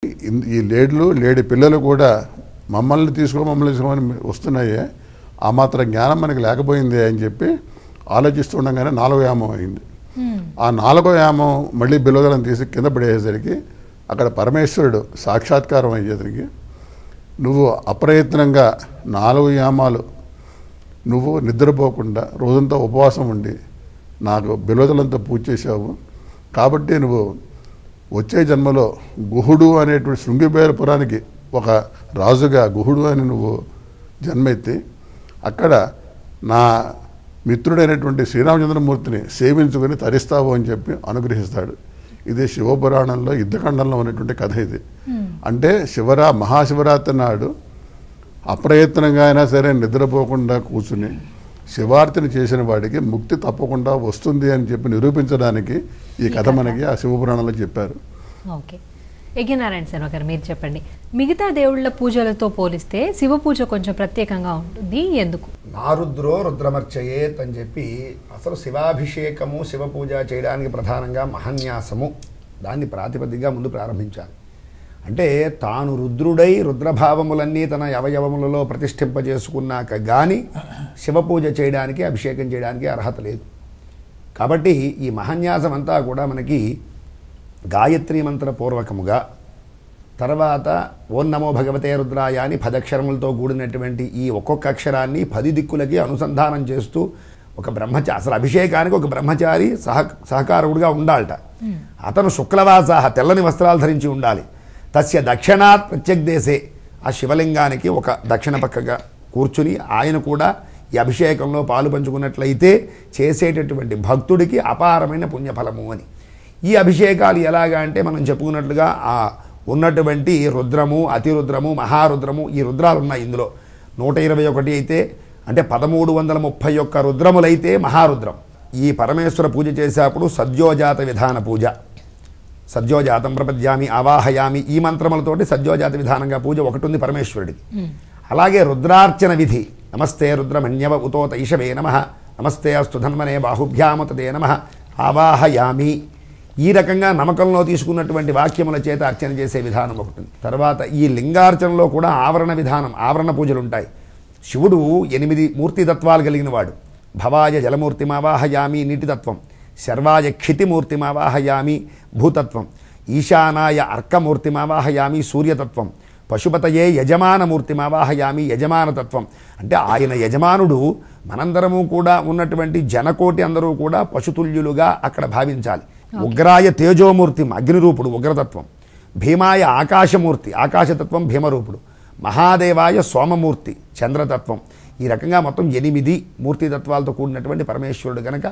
ఈ లేడి పిల్లలు కూడా మమ్మల్ని తీసుకోమని వస్తున్నాయే, ఆ మాత్రం జ్ఞానం మనకి లేకపోయింది అని చెప్పి ఆలోచిస్తుండగానే 4వ యామం అయింది. ఆ 4వ యామం మళ్ళీ బిల్వదళం తీసి కింద పడేసరికి అక్కడ పరమేశ్వరుడు సాక్షాత్కారం అయ్యేసరికి, నువ్వు అప్రయత్నంగా 4 యామాలు నువ్వు నిద్రపోకుండా రోజంతా ఉపవాసం ఉండి నాకు బిల్వదళంతో పూజ చేశావు కాబట్టి నువ్వు వచ్చే జన్మలో గుహుడు అనేటువంటి శృంగిబేరపురానికి ఒక రాజుగా గుహుడు అని నువ్వు జన్మెత్తి అక్కడ నా మిత్రుడైనటువంటి శ్రీరామచంద్రమూర్తిని సేవించుకొని తరిస్తావు అని చెప్పి అనుగ్రహిస్తాడు. ఇది శివపురాణంలో యుద్ధఖండంలో ఉన్నటువంటి కథ ఇది. అంటే మహాశివరాత్రి నాడు అప్రయత్నంగా అయినా సరే నిద్రపోకుండా కూర్చుని శివార్చన చేసిన వాడికి ముక్తి తప్పకుండా వస్తుంది అని చెప్పి నిరూపించడానికి ఈ కథ మనకి ఆ శివపురాణంలో చెప్పారు. ఓకే, యజ్ఞనారాయణ శర్మ గారు మీరు చెప్పండి, మిగతా దేవుళ్ళ పూజలతో పోలిస్తే శివ పూజ కొంచెం ప్రత్యేకంగా ఉంటుంది, ఎందుకు? నారుద్రో రుద్రమర్చయేత్ అని చెప్పి అసలు శివాభిషేకము శివ పూజ చేయడానికి ప్రధానంగా మహాన్యాసము దాన్ని ప్రాతిపదికగా ముందు ప్రారంభించాలి. అంటే తాను రుద్రుడై రుద్రభావములన్నీ తన అవయవములలో ప్రతిష్ఠింపజేసుకున్నాక కానీ శివపూజ చేయడానికి అభిషేకం చేయడానికి అర్హత లేదు. కాబట్టి ఈ మహాన్యాసం అంతా కూడా మనకి గాయత్రీ మంత్ర పూర్వకముగా, తర్వాత ఓం నమో భగవతే రుద్రాయ అని 10 అక్షరములతో కూడినటువంటి ఈ ఒక్కొక్క అక్షరాన్ని 10 దిక్కులకి అనుసంధానం చేస్తూ ఒక బ్రహ్మచారి, అసలు అభిషేకానికి ఒక బ్రహ్మచారి సహకారుడుగా ఉండాలట. అతను శుక్లవాసాహ తెల్లని వస్త్రాలు ధరించి ఉండాలి. తస్య దక్షిణాత్ ప్రత్యగ్దేశే, ఆ శివలింగానికి ఒక దక్షిణ పక్కగా కూర్చుని ఆయన కూడా ఈ అభిషేకంలో పాలు పంచుకున్నట్లయితే చేసేటటువంటి భక్తుడికి అపారమైన పుణ్యఫలము అని. ఈ అభిషేకాలు ఎలాగా అంటే మనం చెప్పుకున్నట్లుగా ఆ ఉన్నటువంటి రుద్రము, అతిరుద్రము, మహారుద్రము, ఈ రుద్రాలు ఉన్నాయి ఇందులో. 121 అయితే అంటే 1331 రుద్రములైతే మహారుద్రం. ఈ పరమేశ్వర పూజ చేసేప్పుడు సద్యోజాత విధాన పూజ, సద్యోజాతం ప్రపద్యామి ఆవాహయామి, ఈ మంత్రములతోటి సద్యోజాత విధానంగా పూజ ఒకటి ఉంది పరమేశ్వరుడికి. అలాగే రుద్రార్చన విధి, నమస్తే రుద్రమన్యవ ఉతోత ఈశవే నమః, నమస్తే అస్తు ధన్మనే బాహుభ్యాముతదే నమః ఆవాహయామి. ఈ రకంగా నమ్మకంలో తీసుకున్నటువంటి వాక్యముల చేత అర్చన చేసే విధానం ఒకటి. తర్వాత ఈ లింగార్చనలో కూడా ఆవరణ విధానం, ఆవరణ పూజలు ఉంటాయి. శివుడు 8 మూర్తితత్వాలు కలిగిన వాడు. భవాయ జలమూర్తిమావాహయామి నీటితత్వం, శర్వాయ క్షితిమూర్తిమావాహయామి భూతత్వం, ఈశానాయ అర్కమూర్తిమావాహయామి సూర్యతత్వం, పశుపతయే యజమానమూర్తిమావాహయామి యజమానతత్వం. అంటే ఆయన యజమానుడు, మనందరము కూడా ఉన్నటువంటి జనకోటి అందరూ కూడా పశుతుల్యులుగా అక్కడ భావించాలి. ఉగ్రాయ తేజోమూర్తి అగ్నిరూపుడు ఉగ్రతత్వం, భీమాయ ఆకాశమూర్తి ఆకాశతత్వం భీమరూపుడు, మహాదేవాయ సోమమూర్తి చంద్రతత్వం. ఈ రకంగా మొత్తం 8 మూర్తితత్వాలతో కూడినటువంటి పరమేశ్వరుడు కనుక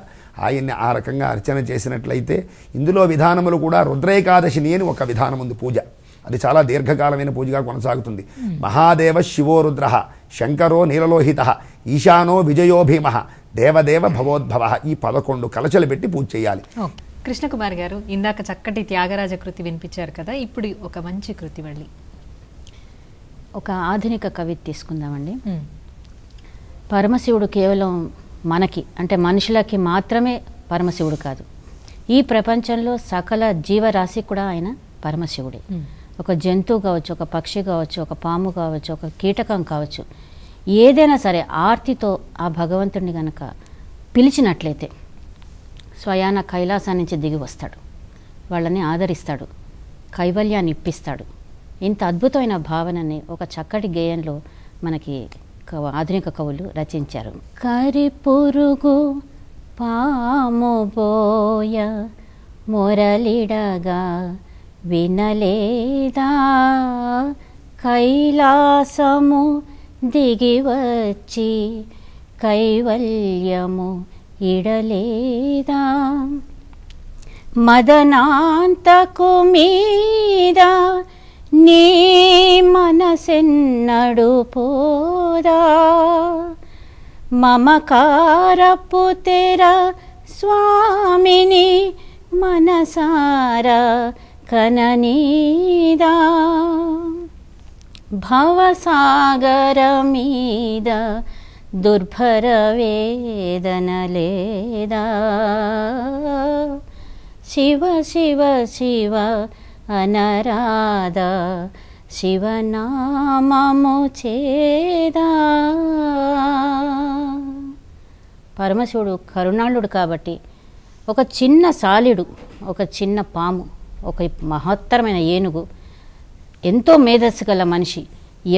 ఆయన్ని ఆ రకంగా అర్చన చేసినట్లయితే, ఇందులో విధానములు కూడా రుద్రైకాదశిని అని ఒక విధానం ఉంది పూజ. అది చాలా దీర్ఘకాలమైన పూజగా కొనసాగుతుంది. మహాదేవ శివో రుద్ర, శంకరో నీలలోహిత, ఈశానో విజయో భీమ, దేవదేవ భవోద్భవ. ఈ 11 కలశలు పెట్టి పూజ చేయాలి. కృష్ణకుమార్ గారు ఇందాక చక్కటి త్యాగరాజ కృతి వినిపించారు కదా, ఇప్పుడు ఒక మంచి కృతి మళ్ళీ ఒక ఆధునిక కవి తీసుకుందామండి. పరమశివుడు కేవలం మనకి అంటే మనుషులకి మాత్రమే పరమశివుడు కాదు, ఈ ప్రపంచంలో సకల జీవరాశి కూడా ఆయన పరమశివుడే. ఒక జంతువు కావచ్చు, ఒక పక్షి కావచ్చు, ఒక పాము కావచ్చు, ఒక కీటకం కావచ్చు, ఏదైనా సరే ఆర్తితో ఆ భగవంతుడిని గనక పిలిచినట్లయితే స్వయాన కైలాసం నుంచి దిగి వస్తాడు, వాళ్ళని ఆదరిస్తాడు, కైవల్యాన్ని ఇప్పిస్తాడు. ఇంత అద్భుతమైన భావనని ఒక చక్కటి గేయంలో మనకి ఆధునిక కవులు రచించారు. కరి పురుగు పాము బోయ మొరలిడగా వినలేదా, కైలాసము దిగివచ్చి కైవల్యము ఇడలేదా, మదనాంతకు మీద నీ మనసెన్నడు పోదా, మమకారపు తెర స్వామిని మనసారా కననీదా, భవసాగర మీద దుర్భర వేదన లేదా, శివ శివ శివ అనరాధా శివనామము చేదా. పరమశివుడు కరుణాళుడు కాబట్టి ఒక చిన్న సాలిడు, ఒక చిన్న పాము, ఒక మహత్తరమైన ఏనుగు, ఎంతో మేధస్సు గల మనిషి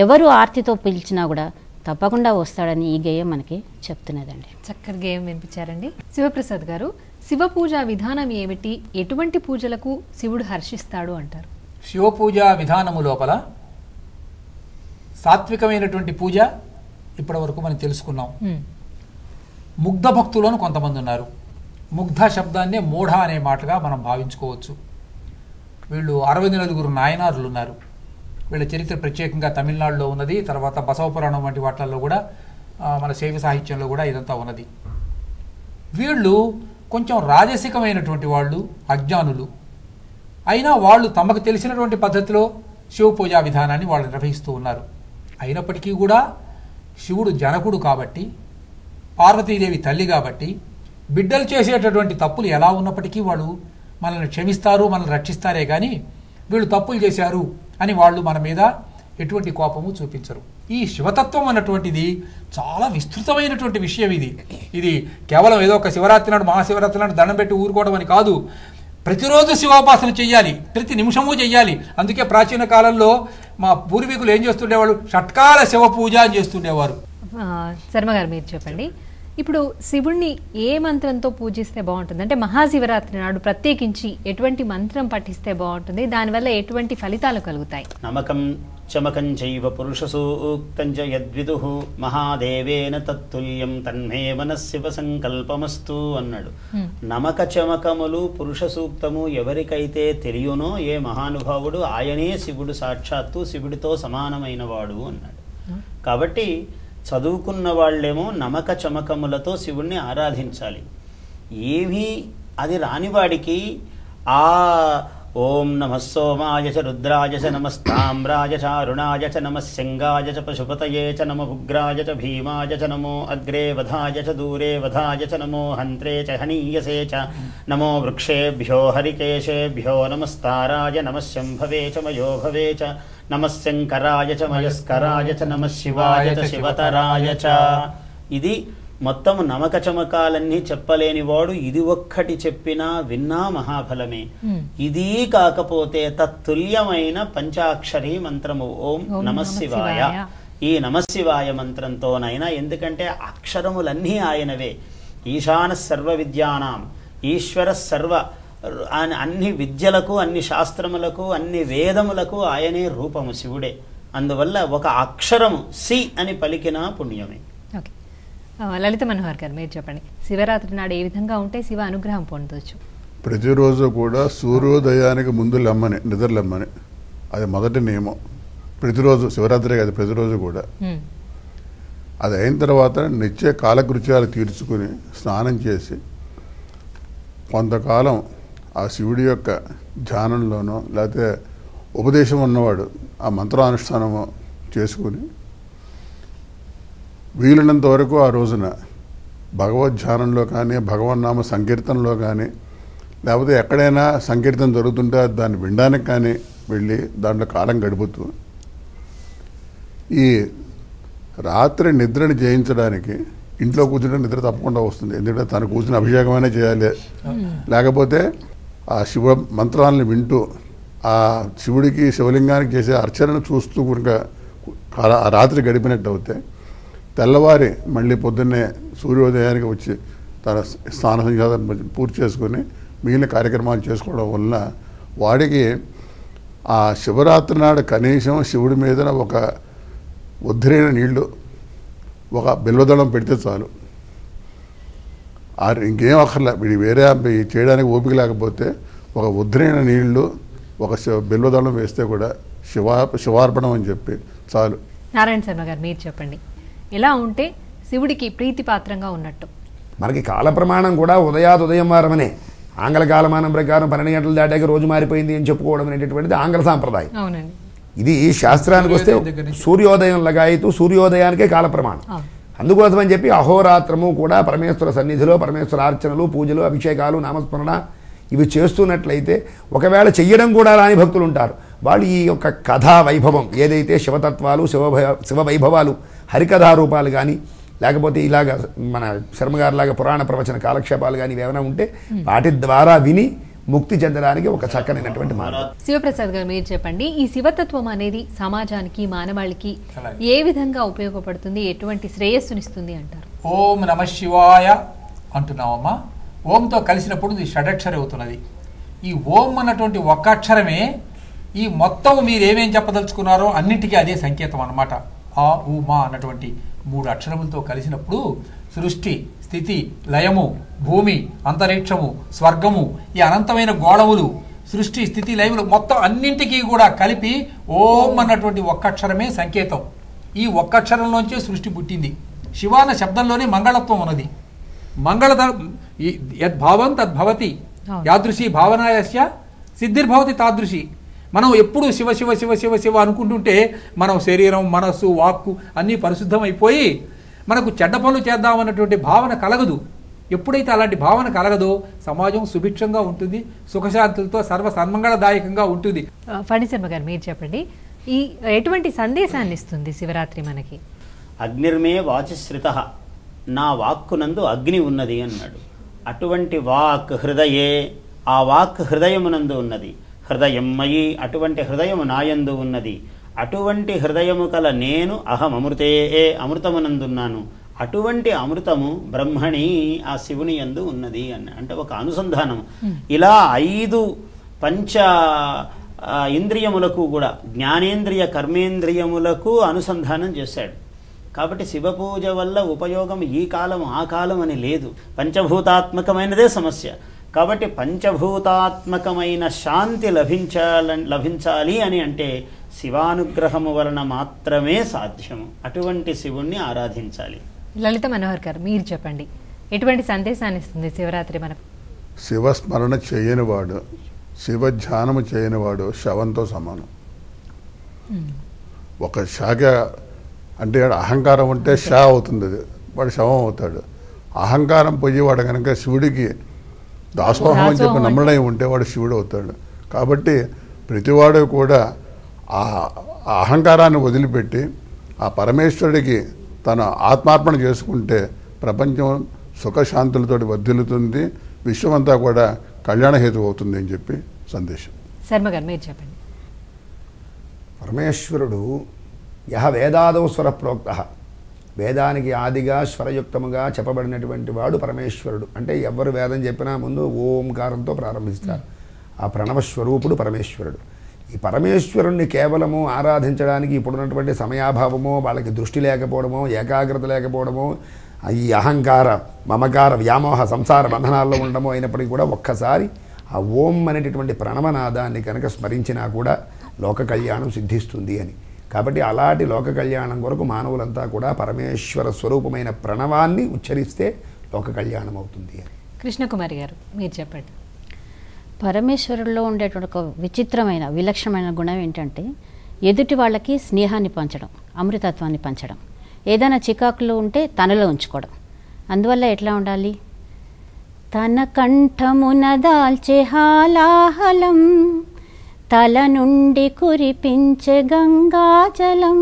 ఎవరు ఆర్తితో పిలిచినా కూడా తప్పకుండా వస్తాడని ఈ గేయం మనకి చెప్తున్నదండి. చక్కటి గేయం వినిపించారండి. శివప్రసాద్ గారు, శివ పూజ విధానం ఏమిటి? ఎటువంటి పూజలకు శివుడు హర్షిస్తాడు అంటారు? శివ పూజా విధానము లోపల సాత్వికమైనటువంటి పూజ ఇప్పటి వరకు మనం తెలుసుకున్నాం. ముగ్ధ భక్తులను కొంతమంది ఉన్నారు. ముగ్ధ శబ్దాన్నే మూఢ అనే మాటగా మనం భావించుకోవచ్చు. వీళ్ళు 64 నాయనారులు ఉన్నారు. వీళ్ళ చరిత్ర ప్రత్యేకంగా తమిళనాడులో ఉన్నది. తర్వాత బసవపురాణం వంటి వాటిల్లో కూడా మన శైవ సాహిత్యంలో కూడా ఇదంతా ఉన్నది. వీళ్ళు కొంచెం రాజసికమైనటువంటి వాళ్ళు, అజ్ఞానులు. అయినా వాళ్ళు తమకు తెలిసినటువంటి పద్ధతిలో శివ పూజా విధానాన్ని వాళ్ళు నిర్వహిస్తూ ఉన్నారు. అయినప్పటికీ కూడా శివుడు జనకుడు కాబట్టి, పార్వతీదేవి తల్లి కాబట్టి, బిడ్డలు చేసేటటువంటి తప్పులు ఎలా ఉన్నప్పటికీ వాళ్ళు మనల్ని క్షమిస్తారు, మనల్ని రక్షిస్తారే కానీ వీళ్ళు తప్పులు చేశారు అని వాళ్ళు మన మీద ఎటువంటి కోపము చూపించరు. ఈ శివతత్వం అన్నటువంటిది చాలా విస్తృతమైనటువంటి విషయం. ఇది కేవలం ఏదో ఒక శివరాత్రి నాడు, మహాశివరాత్రి నాడు దండం పెట్టి ఊరుకోవడం అని కాదు. ప్రతిరోజు శివోపాసన చెయ్యాలి, ప్రతి నిమిషము చెయ్యాలి. అందుకే ప్రాచీన కాలంలో మా పూర్వీకులు ఏం చేస్తుండేవాళ్ళు? షట్కాల శివ పూజ అని చేస్తుండేవారు. శర్మ గారు, మీరు చెప్పండి. ఇప్పుడు శివుణ్ణి ఏ మంత్రంతో పూజిస్తే బాగుంటుంది? అంటే మహాశివరాత్రి నాడు ప్రత్యేకించి ఎటువంటి మంత్రం పఠిస్తే బాగుంటుంది? దానివల్ల ఎటువంటి ఫలితాలు కలుగుతాయి? నమకం చమకం చైవ పురుష సూక్తం చ యద్విదుః మహాదేవేన తత్తుల్యం తన్మే మనఃశివ సంకల్పమస్తు అన్నాడు. నమక చమకములు పురుష సూక్తము ఎవరికైతే తెలియనో ఏ మహానుభావుడు ఆయనే శివుడు, సాక్షాత్తు శివుడితో సమానమైన వాడు అన్నాడు. కాబట్టి చదువుకున్న వాళ్ళేమో నమక చమకములతో శివుణ్ణి ఆరాధించాలి. ఏమీ అది రానివాడికి ఆ ఓం నమః సోమాయ చ రుద్రాయ చ నమస్తామ్రాయ చ అరుణాయ చ నమః శంగాయ చ పశుపతయే చ నమః ఉగ్రాయ చ భీమాయ చ నమో అగ్రే వధాయ చ దూరే వధాయ చ నమో హంత్రే చ హనీయసే చ నమో వృక్షేభ్యో హరికేశేభ్యో నమస్తారాయ నమః శంభవే చ మయోభవే చ నమః శంకరాయ చ మయస్కరాయ చ నమః శివాయ చ శివతరాయ చ. ఇది మొత్తం నమక చమకాలన్నీ చెప్పలేని వాడు ఇది ఒక్కటి చెప్పినా విన్నా మహాఫలమే. ఇది కాకపోతే తత్తుల్యమైన పంచాక్షరీ మంత్రము ఓం నమః శివాయ. ఈ నమః శివాయ మంత్రంతోనైనా, ఎందుకంటే అక్షరములన్నీ ఆయనవే. ఈశాన సర్వ విద్యానాం, ఈశ్వర సర్వ, అన్ని విద్యలకు, అన్ని శాస్త్రములకు, అన్ని వేదములకు ఆయనే రూపము, శివుడే. అందువల్ల ఒక అక్షరము సి అని పలికినా పుణ్యమే. ఓకే, లలిత మనోహర్ గారు, మీరు చెప్పండి. శివరాత్రి నాడు ఏ విధంగా ఉంటే శివ అనుగ్రహం పొందవచ్చు? ప్రతిరోజు కూడా సూర్యోదయానికి ముందు లెమ్మని, నిద్ర లెమ్మని, అది మొదటి నియమం. ప్రతిరోజు, శివరాత్రి కాదు, ప్రతిరోజు కూడా. అది అయిన తర్వాత నిత్య కాలకృత్యాలు తీర్చుకుని స్నానం చేసి కొంతకాలం ఆ శివుడి యొక్క ధ్యానంలోనో లేకపోతే ఉపదేశం ఉన్నవాడు ఆ మంత్రానుష్ఠానము చేసుకుని వీలున్నంత వరకు ఆ రోజున భగవద్ధ్యానంలో కానీ, భగవన్నామ సంకీర్తనలో కానీ, లేకపోతే ఎక్కడైనా సంకీర్తన జరుగుతుంటే దాన్ని వినడానికి కానీ వెళ్ళి దాంట్లో కాలం గడుపుతూ ఈ రాత్రి నిద్రని జయించడానికి ఇంట్లో కూర్చుంటే నిద్ర తప్పకుండా వస్తుంది. ఎందుకంటే తను కూర్చుని అభిషేకమైనా చేయాలి, లేకపోతే ఆ శివ మంత్రాలను వింటూ ఆ శివుడికి, శివలింగానికి చేసే అర్చనను చూస్తూ కనుక ఆ రాత్రి గడిపినట్టు అవుతే తెల్లవారి మళ్ళీ పొద్దున్నే సూర్యోదయానికి వచ్చి తన స్నాన సంధ్యాదం పూర్తి చేసుకుని మిగిలిన కార్యక్రమాలు చేసుకోవడం వల్ల వాడికి ఆ శివరాత్రి నాడు కనీసం శివుడి మీద ఒక ఉద్ధరైన నీళ్లు, ఒక బిల్వదళం పెడితే చాలు. ఇంకేం అక్కర్లే, వీడి వేరే చేయడానికి ఓపిక లేకపోతే ఒక ఉద్ధరైన నీళ్లు, ఒక బిల్వదళం వేస్తే కూడా శివార్పణం అని చెప్పి చాలు. నారాయణ శర్మ గారు, మీరు చెప్పండి. ఎలా ఉంటే శివుడికి ప్రీతిపాత్రంగా ఉన్నట్టు? మనకి కాల ప్రమాణం కూడా ఉదయం వారమనే. ఆంగ్ల కాలమానం ప్రకారం 12 గంటలు దాటాక రోజు మారిపోయింది అని చెప్పుకోవడం అనేటటువంటిది ఆంగ్ల సాంప్రదాయం. అవునండి. ఇది శాస్త్రానికి వస్తే సూర్యోదయం లగాయితూ సూర్యోదయానికే కాల ప్రమాణం. అందుకోసమని చెప్పి అహోరాత్రము కూడా పరమేశ్వర సన్నిధిలో పరమేశ్వర అర్చనలు, పూజలు, అభిషేకాలు, నామస్మరణ ఇవి చేస్తున్నట్లయితే, ఒకవేళ చెయ్యడం కూడా రాని భక్తులు ఉంటారు, వాళ్ళు ఈ యొక్క కథా వైభవం ఏదైతే శివతత్వాలు శివ వైభవాలు హరికథా రూపాలు కానీ లేకపోతే ఇలాగ మన శర్మగారిలాగా పురాణ ప్రవచన కాలక్షేపాలు కానీ ఏమైనా ఉంటే వాటి ద్వారా విని ముక్తి చెందడానికి ఒక చక్కనైనటువంటి మార్గం. శివప్రసాద్ గారు మీరు చెప్పండి, ఈ శివతత్వం అనేది సమాజానికి మానవాళికి ఏ విధంగా ఉపయోగపడుతుంది, ఎటువంటి శ్రేయస్సునిస్తుంది అంటారు? ఓం నమ శివాయ అంటున్నామమ్మా. ఓంతో కలిసినప్పుడు ఇది షడక్షరి అవుతున్నది. ఈ ఓం అన్నటువంటి ఒక్క అక్షరమే ఈ మొత్తం మీరు ఏమేం చెప్పదలుచుకున్నారో అన్నిటికీ అదే సంకేతం అన్నమాట. ఆ ఊ మా అన్నటువంటి 3 అక్షరములతో కలిసినప్పుడు సృష్టి, స్థితి, లయము, భూమి, అంతరిక్షము, స్వర్గము, ఈ అనంతమైన గోళములు, సృష్టి, స్థితి, లయములు మొత్తం అన్నింటికీ కూడా కలిపి ఓం అన్నటువంటి ఒక్క అక్షరమే సంకేతం. ఈ ఒక్క అక్షరంలోంచే సృష్టి పుట్టింది. శివ అన్న శబ్దంలోనే మంగళత్వం ఉన్నది. మంగళ యద్భావం తద్భవతి, యాదృశి భావనాయస్య సిద్ధిర్భవతి తాదృశి. మనం ఎప్పుడు శివ శివ శివ శివ శివ అనుకుంటుంటే మనం శరీరం, మనస్సు, వాక్కు అన్నీ పరిశుద్ధం అయిపోయి మనకు చెడ్డ పనులు చేద్దామన్నటువంటి భావన కలగదు. ఎప్పుడైతే అలాంటి భావన కలగదో సమాజం సుభిక్షంగా ఉంటుంది, సుఖశాంతులతో సర్వ సన్మంగళదాయకంగా ఉంటుంది. ఫణిశర్మ గారు మీరు చెప్పండి, ఈ ఎటువంటి సందేశాన్ని ఇస్తుంది శివరాత్రి మనకి? అగ్నిర్మే వాచిశ్రితః, నా వాక్కునందు అగ్ని ఉన్నది అన్నాడు. అటువంటి వాక్ హృదయే, ఆ వాక్ హృదయమునందు ఉన్నది. హృదయం మయి, అటువంటి హృదయము నాయందు ఉన్నది. అటువంటి హృదయము కల నేను అహం అమృతే, అమృతమునందున్నాను. అటువంటి అమృతము బ్రహ్మణి, ఆ శివుని యందు ఉన్నది అంటే ఒక అనుసంధానం. ఇలా 5 పంచ ఇంద్రియములకు కూడా, జ్ఞానేంద్రియ కర్మేంద్రియములకు అనుసంధానం చేశాడు. కాబట్టి శివపూజ వల్ల ఉపయోగం ఈ కాలం ఆ కాలం అని లేదు, పంచభూతాత్మకమైనదే సమస్య. కాబట్టి పంచభూతాత్మకమైన శాంతి లభించాలి అని అంటే శివానుగ్రహము వలన మాత్రమే సాధ్యము. అటువంటి శివుణ్ణి ఆరాధించాలి. లలిత మనోహర్ గారు మీరు చెప్పండి, ఎటువంటి సందేశాన్ని ఇస్తుంది శివరాత్రి మనకు? శివస్మరణ చేయనివాడు, శివ ధ్యానము చేయనివాడు శవంతో సమానం. ఒక శాఖ అంటే అహంకారం ఉంటే షా అవుతుంది, అది వాడు శవం అవుతాడు. అహంకారం పోయేవాడు కనుక శివుడికి దాసోహం అని చెప్పి నమ్మడం ఉంటే వాడు శివుడు అవుతాడు. కాబట్టి ప్రతివాడు కూడా ఆ అహంకారాన్ని వదిలిపెట్టి ఆ పరమేశ్వరుడికి తన ఆత్మార్పణ చేసుకుంటే ప్రపంచం సుఖశాంతులతో వర్ధిల్లుతుంది, విశ్వమంతా కూడా కళ్యాణహేతు అవుతుంది అని చెప్పి సందేశం. శర్మ గారు మీరు చెప్పండి. పరమేశ్వరుడు యహ వేదాదౌ స్వర ప్రోక్త, వేదానికి ఆదిగా స్వరయుక్తముగా చెప్పబడినటువంటి వాడు పరమేశ్వరుడు. అంటే ఎవరు వేదం చెప్పినా ముందు ఓంకారంతో ప్రారంభిస్తారు. ఆ ప్రణవస్వరూపుడు పరమేశ్వరుడు. ఈ పరమేశ్వరుణ్ణి కేవలము ఆరాధించడానికి ఇప్పుడున్నటువంటి సమయాభావమో, వాళ్ళకి దృష్టి లేకపోవడమో, ఏకాగ్రత లేకపోవడమో, ఈ అహంకార మమకార వ్యామోహ సంసార బంధనాల్లో ఉండడమో అయినప్పటికీ కూడా ఒక్కసారి ఆ ఓం అనేటటువంటి ప్రణవనాదాన్ని కనుక స్మరించినా కూడా లోక కళ్యాణం సిద్ధిస్తుంది అని. కాబట్టి అలాంటి లోక కళ్యాణం కొరకు మానవులంతా కూడా పరమేశ్వర స్వరూపమైన ప్రణవాన్ని ఉచ్చరిస్తే లోక కళ్యాణం అవుతుంది అని. కృష్ణకుమారి గారు మీరు చెప్పండి. పరమేశ్వరుల్లో ఉండేటువంటి ఒక విచిత్రమైన విలక్షణమైన గుణం ఏంటంటే ఎదుటి వాళ్ళకి స్నేహాన్ని పంచడం, అమృతత్వాన్ని పంచడం, ఏదైనా చికాకులు ఉంటే తనలో ఉంచుకోవడం. అందువల్ల ఎట్లా ఉండాలి? తన కంఠమున దాల్చే హాలాహలం, తల నుండి కురిపించే గంగాజలం,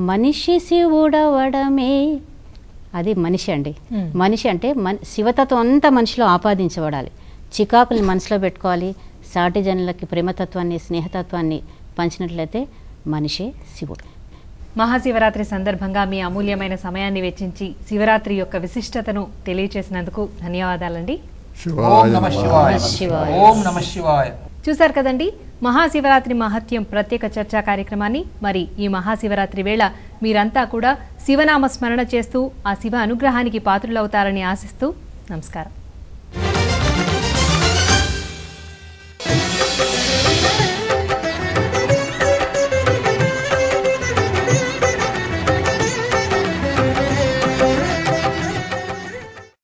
మనిషి శివుడవడమే. అది మనిషి అండి. మనిషి అంటే శివతత్వం అంతా మనిషిలో ఆపాదించబడాలి. చికాకుల్ని మనసులో పెట్టుకోవాలి. సాటి జనులకి ప్రేమతత్వాన్ని, స్నేహతత్వాన్ని పంచినట్లయితే మనిషే శివుడు. మహాశివరాత్రి సందర్భంగా మీ అమూల్యమైన సమయాన్ని వెచ్చించి శివరాత్రి యొక్క విశిష్టతను తెలియచేసినందుకు ధన్యవాదాలండి. ఓం నమః శివాయ. ఓం నమః శివాయ. చూశారు కదండి మహాశివరాత్రి మహత్యం ప్రత్యేక చర్చా కార్యక్రమాన్ని. మరి ఈ మహాశివరాత్రి వేళ మీరంతా కూడా శివనామ స్మరణ చేస్తూ ఆ శివ అనుగ్రహానికి పాత్రులవుతారని ఆశిస్తూ నమస్కారం.